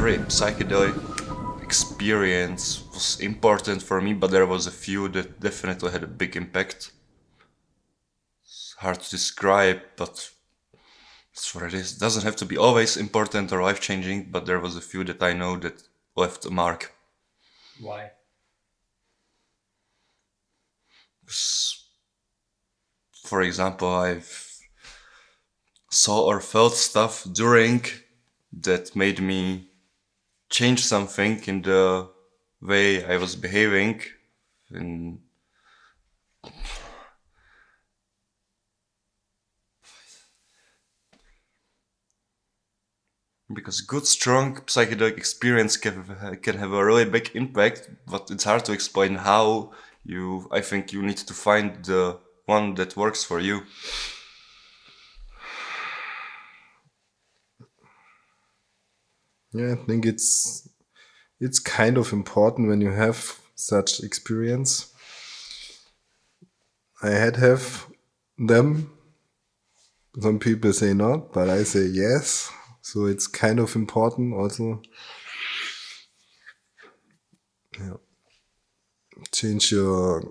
every psychedelic experience was important for me, but there was a few that definitely had a big impact. It's hard to describe, but it's what it is. It doesn't have to be always important or life-changing, but there was a few that I know that left a mark. Why? For example, I've saw or felt stuff during that made me change something in the way I was behaving. And because good, strong psychedelic experience can have a really big impact, but it's hard to explain how. I think you need to find the one that works for you. Yeah, I think it's kind of important when you have such experience. I have them. Some people say not, but I say yes. So it's kind of important also. Yeah. Change your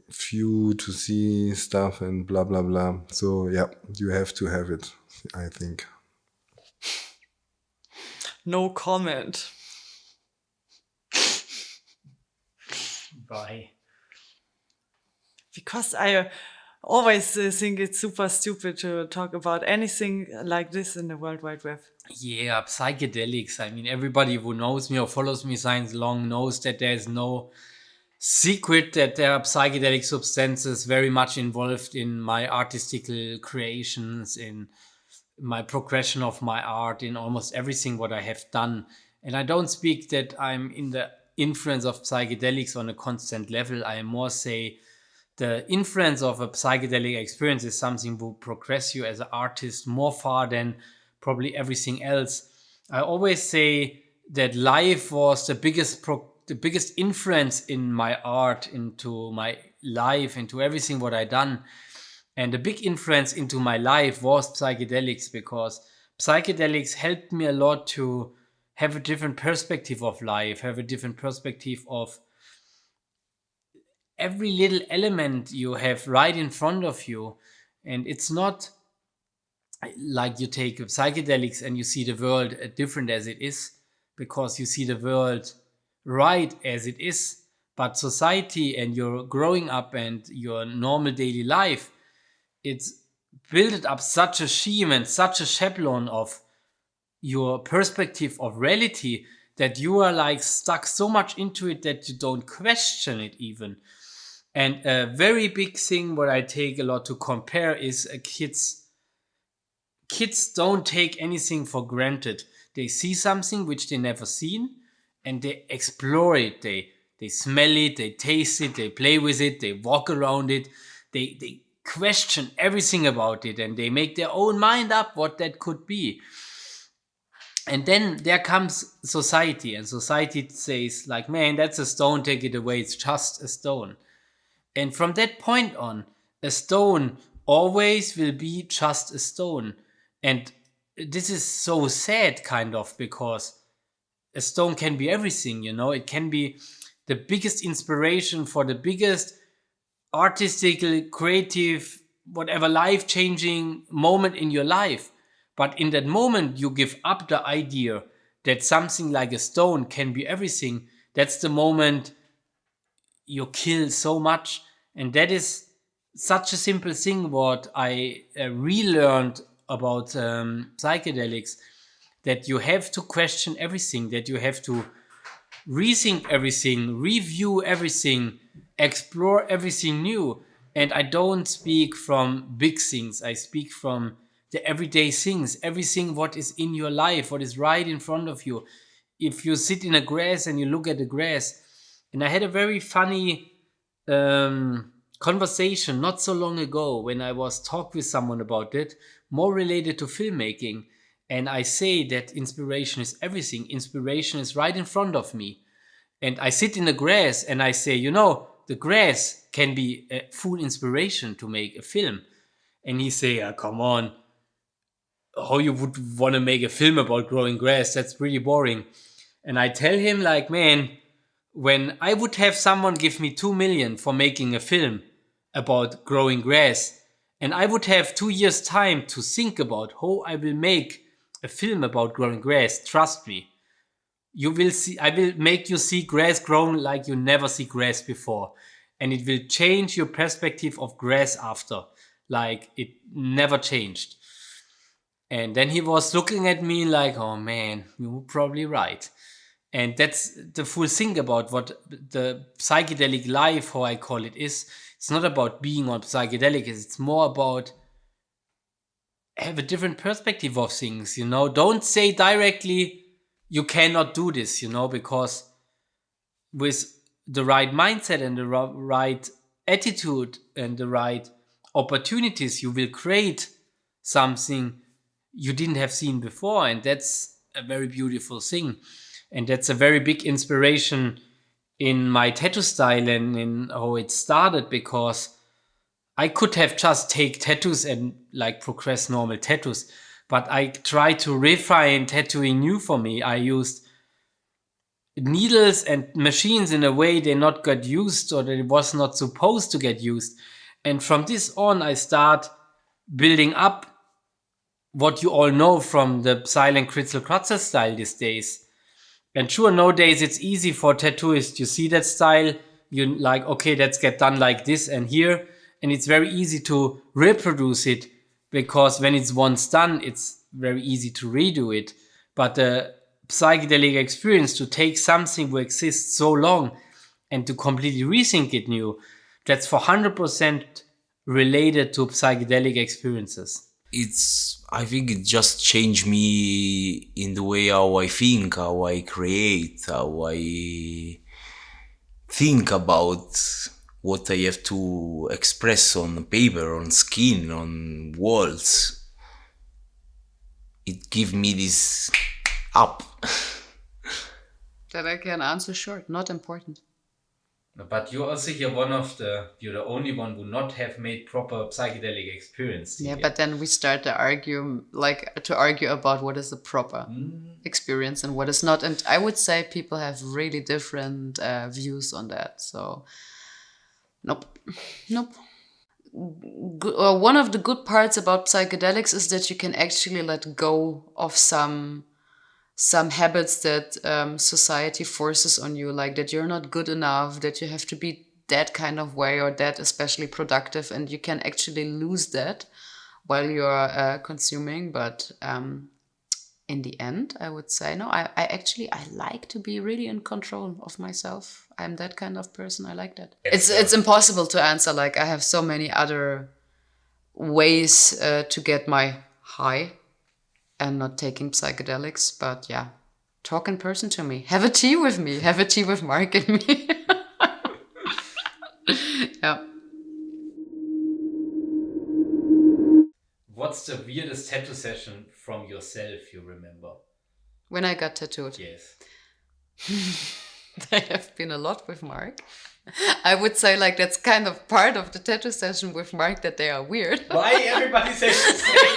view to see stuff and blah blah blah. So yeah, you have to have it, I think. No comment. Why? Because I always think it's super stupid to talk about anything like this in the World Wide Web. Yeah, psychedelics. I mean, everybody who knows me or follows me science long knows that there's no secret that there are psychedelic substances very much involved in my artistical creations, in my progression of my art, in almost everything what I have done. And I don't speak that I'm in the influence of psychedelics on a constant level. I more say the influence of a psychedelic experience is something will progress you as an artist more far than probably everything else. I always say that life was the biggest influence in my art, into my life, into everything what I done. And the big influence into my life was psychedelics, because psychedelics helped me a lot to have a different perspective of life, have a different perspective of every little element you have right in front of you. And it's not like you take psychedelics and you see the world different as it is, because you see the world right as it is. But society and your growing up and your normal daily life, it's built up such a scheme and such a schabloon of your perspective of reality that you are like stuck so much into it that you don't question it even. And a very big thing what I take a lot to compare is kids don't take anything for granted. They see something which they never seen and they explore it. They smell it, they taste it, they play with it, they walk around it, they question everything about it, and they make their own mind up what that could be. And then there comes society, and society says like, man, that's a stone, take it away, it's just a stone. And from that point on, a stone always will be just a stone. And this is so sad, kind of, because a stone can be everything, you know. It can be the biggest inspiration for the biggest artistic, creative, whatever life-changing moment in your life. But in that moment, you give up the idea that something like a stone can be everything. That's the moment you kill so much. And that is such a simple thing what I relearned about psychedelics, that you have to question everything, that you have to rethink everything, review everything, explore everything new. And I don't speak from big things, I speak from the everyday things, everything what is in your life, what is right in front of you. If you sit in a grass and you look at the grass, and I had a very funny conversation not so long ago when I was talking with someone about it, more related to filmmaking. And I say that inspiration is everything. Inspiration is right in front of me. And I sit in the grass and I say, you know, the grass can be a full inspiration to make a film. And he say, come on, how you would want to make a film about growing grass. That's pretty boring. And I tell him like, man, when I would have someone give me 2 million for making a film about growing grass, and I would have 2 years time to think about how I will make a film about growing grass, trust me, you will see, I will make you see grass grown like you never see grass before. And it will change your perspective of grass after, like it never changed. And then he was looking at me like, oh man, you're probably right. And that's the full thing about what the psychedelic life, how I call it, is. It's not about being on psychedelic, it's more about have a different perspective of things, you know. Don't say directly you cannot do this, you know, because with the right mindset and the right attitude and the right opportunities, you will create something you didn't have seen before. And that's a very beautiful thing. And that's a very big inspiration in my tattoo style and in how it started, because I could have just take tattoos and like progress normal tattoos, but I tried to refine tattooing new for me. I used needles and machines in a way they not got used or that it was not supposed to get used. And from this on, I start building up what you all know from the Psyland Kritzel Kratzer style these days. And sure, nowadays it's easy for tattooists. You see that style, you like, okay, let's get done like this and here. And it's very easy to reproduce it because when it's once done, it's very easy to redo it. But the psychedelic experience to take something that exists so long and to completely rethink it new, that's for 100% related to psychedelic experiences. I think it just changed me in the way how I think, how I create, how I think about what I have to express on paper, on skin, on walls. It gives me this up. That I can answer short, not important. But you're also here you're the only one who not have made proper psychedelic experience. Yeah, but then we start to argue about what is the proper experience and what is not. And I would say people have really different views on that. So, nope. One of the good parts about psychedelics is that you can actually let go of some habits that society forces on you, like that you're not good enough, that you have to be that kind of way or that especially productive, and you can actually lose that while you're consuming. But in the end, I would say, no, I like to be really in control of myself. I'm that kind of person. I like that. It's impossible to answer. Like, I have so many other ways to get my high and not taking psychedelics, but yeah, talk in person to me. Have a tea with me. Have a tea with Mark and me. Yeah. What's the weirdest tattoo session from yourself you remember? When I got tattooed? Yes. There have been a lot with Mark. I would say like that's kind of part of the tattoo session with Mark, that they are weird. Why everybody says the same?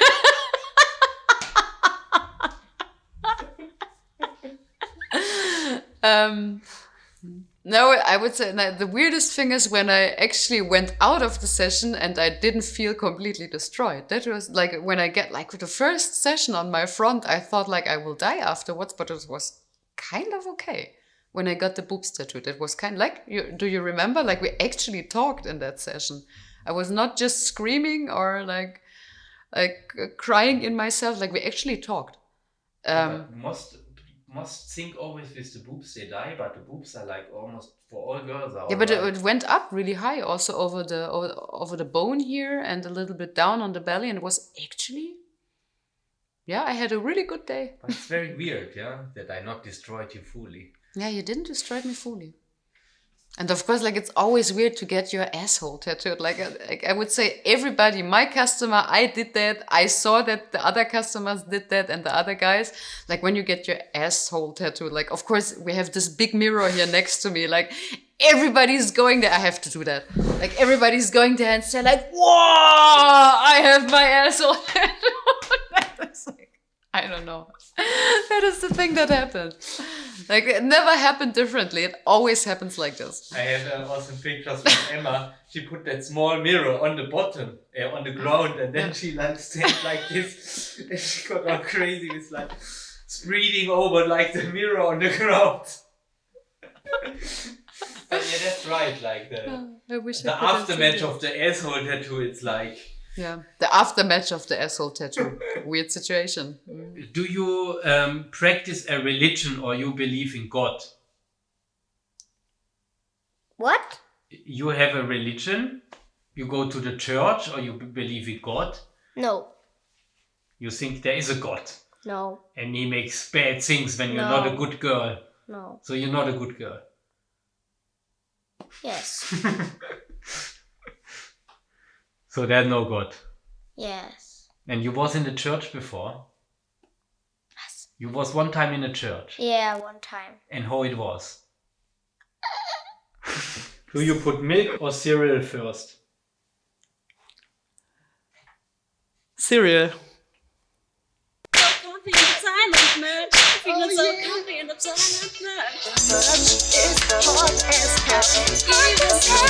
No, I would say the weirdest thing is when I actually went out of the session and I didn't feel completely destroyed. That was like when I get like the first session on my front, I thought like I will die afterwards, but it was kind of okay. When I got the boobs tattooed, it was kind of like, do you remember? Like we actually talked in that session. I was not just screaming or like crying in myself. Like we actually talked. Must think always with the boobs they die, but the boobs are like almost for all girls. Yeah, but it went up really high, also over the bone here and a little bit down on the belly, and it was actually, yeah, I had a really good day. But it's very weird, yeah, that I not destroyed you fully. Yeah, you didn't destroy me fully. And of course, like, it's always weird to get your asshole tattooed. Like I would say everybody, my customer, I did that. I saw that the other customers did that and the other guys. Like when you get your asshole tattooed, like, of course, we have this big mirror here next to me. Like everybody's going there. I have to do that. Like everybody's going there and say like, whoa, I have my asshole tattooed. That is so I don't know. That is the thing that happened. Like, it never happened differently. It always happens like this. I have also pictures with Emma. She put that small mirror on the bottom, on the ground, and then she like stand like this. And she got all crazy with like spreading over like the mirror on the ground. But yeah, that's right. Like I wish the I could have aftermatch seen of the asshole tattoo. It's like. Yeah, the aftermatch of the asshole tattoo. Weird situation. Do you practice a religion or you believe in God? What? You have a religion? You go to the church or you believe in God? No. You think there is a God No. and he makes bad things when you're No. not a good girl. No. So you're not a good girl. Yes. So there's no God. Yes. And you was in the church before? Yes. You was one time in a church. Yeah, one time. And how it was? Do you put milk or cereal first? Cereal. Coffee in the silent night. Feeling so comfy in the silent night. The sun is hot as hell.